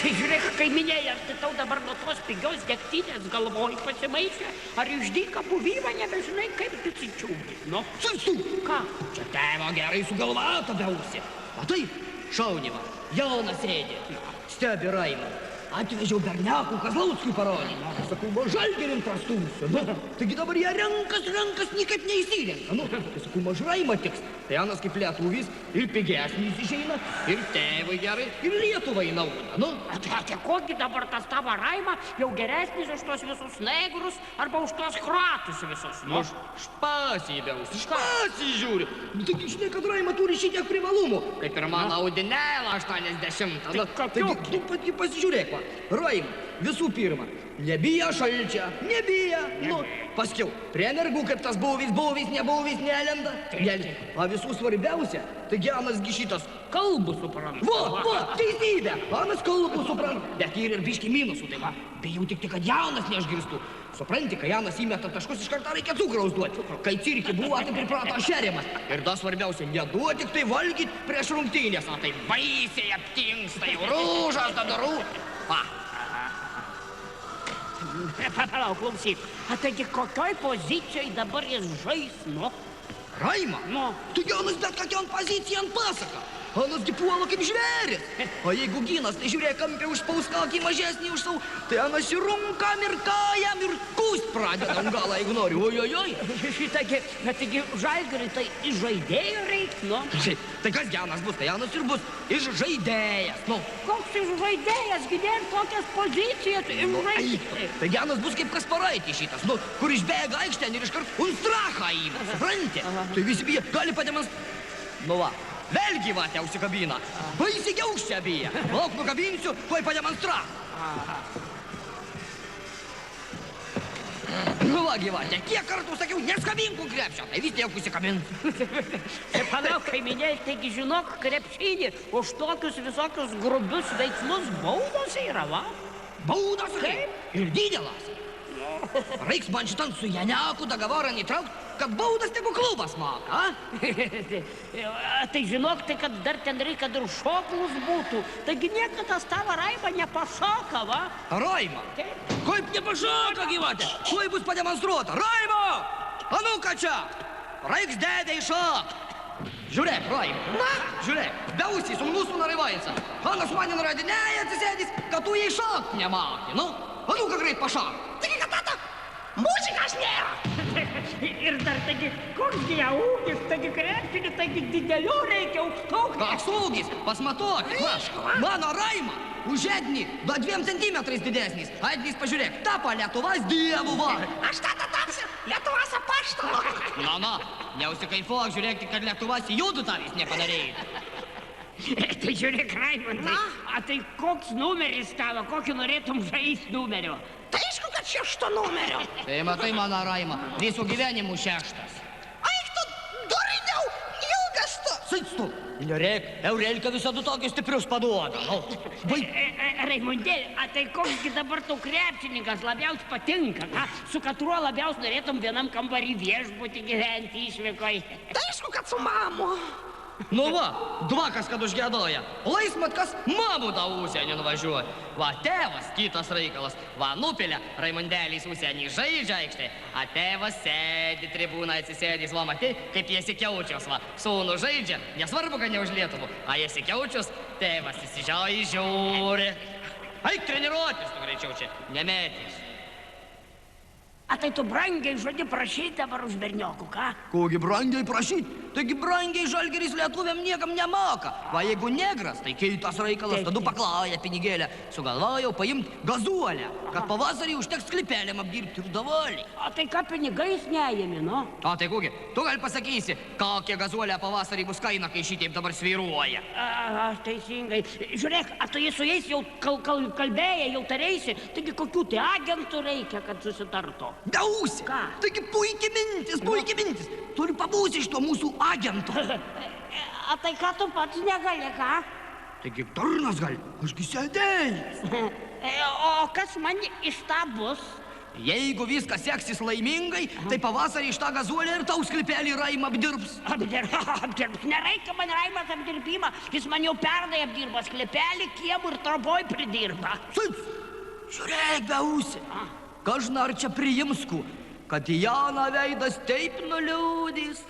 Tai žiūrėk, kaiminėje, ar tai tau dabar nuo tos pigios degtinės galvoj pasimaišė, ar iš dyką buvimą nebežinai, kaip bisičiūdį, nu? Sustuk! Ką? Čia tėvo gerai sugalvota beausi. Matai, šaunimą, jaunas sėdė, stebi Raimą. Atvežiau bernekų Kazlauskui parodyti. Sakau, va Žalgirim prastūsiu. Nu, taigi dabar jie renkas, niekaip neįsirenka. Nu, tai sakau, maž Raima tiks. Tai Anas kaip lietuvis ir pigesnis išeina, ir tėvai gerai, ir Lietuvai nauda. Nu, Tai kokį dabar tas tavo Raima jau geresnis už tos visus negrus arba už tos kroatus visus? Nu, špasį beausi, špasį žiūri. Nu, taigi žinai, kad Raima turi šitiek privalumų. Kaip ir mano Audinėlą 80. Tai kokių? Tu pati pasižiūrėk, va. Raima, visų pirma, nebijo šalčia, nebijo. Nu, paskiau, prie mergų, kaip tas buvis, nelenda. O visų svarbiausia, tai Anas gi šitas kalbų supranta. Va, teisybė, Anas kalbų supranta. Bet ir biški minusų, tai va, bijau tik, kad Janas neišgirstų. Supranti, kai Janas įmeta taškus, iš karto reikia cukraus duoti. Kai cirki buvo, tai priprato šerimas. Ir dar svarbiausia, neduot tik tai valgyt prieš rungtynės. O tai baisiai aptingsta, jau rūžas, tada Va. Palauk, klausyk. Taigi kokioj pozicijoj dabar jis žais, nu? Raima? Nu. Tu Janas bet kokion pozicijon pasaka. Anas gi puola kaip žvėris. O jeigu gynas, tai žiūrėk, kampė užpaus kokį mažesnį už savo, tai Anas ir runkam, ir kajam, ir kūst pradedam galą, jeigu nori. Ojojoj. Taigi Žalgiriui tai iš žaidėjo reik, nu? Tai kas Janas bus? Tai Janas ir bus iš žaidėjas, nu. Koks iš žaidėjas, gidėr tokias pozicijas iš žaidėjas? Tai Janas bus kaip Kasparaitis šitas, nu, kur išbėga aikštėn ir iškart unstrachą įma, supranti? Tai visi bijo, gali pademonstruoti. Nu va. Vėl gyvatė užsikabina. Baisiai giauščia bijo. Lauk nukabinsiu, tuoj pademonstruok. Nu va, gyvatė, kiek kartų sakiau, neskabinku krepšio, tai vis tiek užsikabins. Palauk, kaiminėj, taigi žinok, krepšinį už tokius visokius grubius veiksmus baudos yra, va? Baudos? Kaip? Ir didelas. Reiks man šitan su Janiaku dogovorą įtraukt, kad baudas tegu klubas moka, a? Tai žinok, tai kad dar ten reikia, kad ir šoklus būtų. Taigi niekadas tavo Raima nepasaka, va? Raima? Kaip nepasaka, gyvatė? Tuoj bus pademonstruota. Raima! Anuka čia! Reiks dėdė iššok! Žiūrėk, Raima. Na? Žiūrėk, beausiai su mūsų naraivaisa. Anas mane nuradinėja atsisėdis, kad tu jai šokt nemokė, nu? Anuka greit pašok. Taigi, kad tata, muzikos nėra. Ir dar, taigi, koksgi jau ūgis, taigi krepšinį, taigi didelių reikia aukštaukti. Koks ūgis? Pasmatuok. Mano Raima už Ednį 2 centimetrais didesnis. Ednis, pažiūrėk, tapo Lietuvos dievu, va. Aš tada tapsiu Lietuvos apaštalo. Na, neusikaifuok, žiūrėk, tik kad Lietuvos judų tavis nepadarėjai. Tai žiūrėk, Raimondai, a tai koks numeris tavo, kokį norėtum žaist numerio? Tai aišku, kad 6 numerio. Tai matai, mano Raima, visų gyvenimų 6. Aik tu, duriniau, ilgas tu. Sitstu, žiūrėk, Eurelka visada tokius stiprius paduoda. Raimondėlė, a tai koksgi dabar tau krepšininkas labiausiai patinka, ką? Su katruo labiausiai norėtum vienam kambarį viešbutį gyventi išvykoj? Tai aišku, kad su mamu. Nu va, dvakas, kad užgėdoja. Laismat, kas mamų tą užsienį nuvažiuoja. Va, tėvas, kitas reikalas. Va, nupilia, Raimondelis užsienį žaidžia aikštė. A tėvas sėdi tribūną atsisėdys. Va, matai, kaip jie sikiaučios. Va, sūnų žaidžia, nesvarbu, kad ne už Lietuvų. A jie sikiaučios, tėvas įsižiauja, žiūri. Eik treniruotis, tu greičiau čia, nemetys. A tai tu brangiai žodį prašyti dabar už berniokų, ką? Kogi brangiai prašyti? Taigi brangiai Žalgiris lietuviam niekam nemoka. Va, jeigu negras, tai kitas reikalas, tada paklauja pinigėlę. Sugalvojau paimt gazuolę, kad pavasarį užteks klipelėm apdirbti ir davaliai. O tai ką pinigais neėmė, nu? O tai kogi, tu gal pasakysi, kokia gazuolė pavasarį bus kaina, kai šitaip dabar svyruoja. Aš teisingai. Žiūrėk, a tu jis su jais jau kalbėjai, jau tarėsi, taigi kokių tai agentų reikia, kad susitartų? Dausi! Ką? Taigi puikiai mintis. Turi pabūsi iš to mūsų agentų. A tai ką tu pats negali, ką? Taigi tarnas gali, ašgi sėdėjęs. O kas man iš tą bus? Jeigu viskas seksis laimingai, tai pavasarį iš tą gazuolę ir tau sklypelį Raima apdirbs. Apdirbs. Nereikia man Raimas apdirbimą. Jis man jau pernai apdirba sklepelį, kiemų ir troboj pridirba. Žiūrėk, beausi. Kažin ar čia priimsku, kad Jana veidas taip nuliūdys.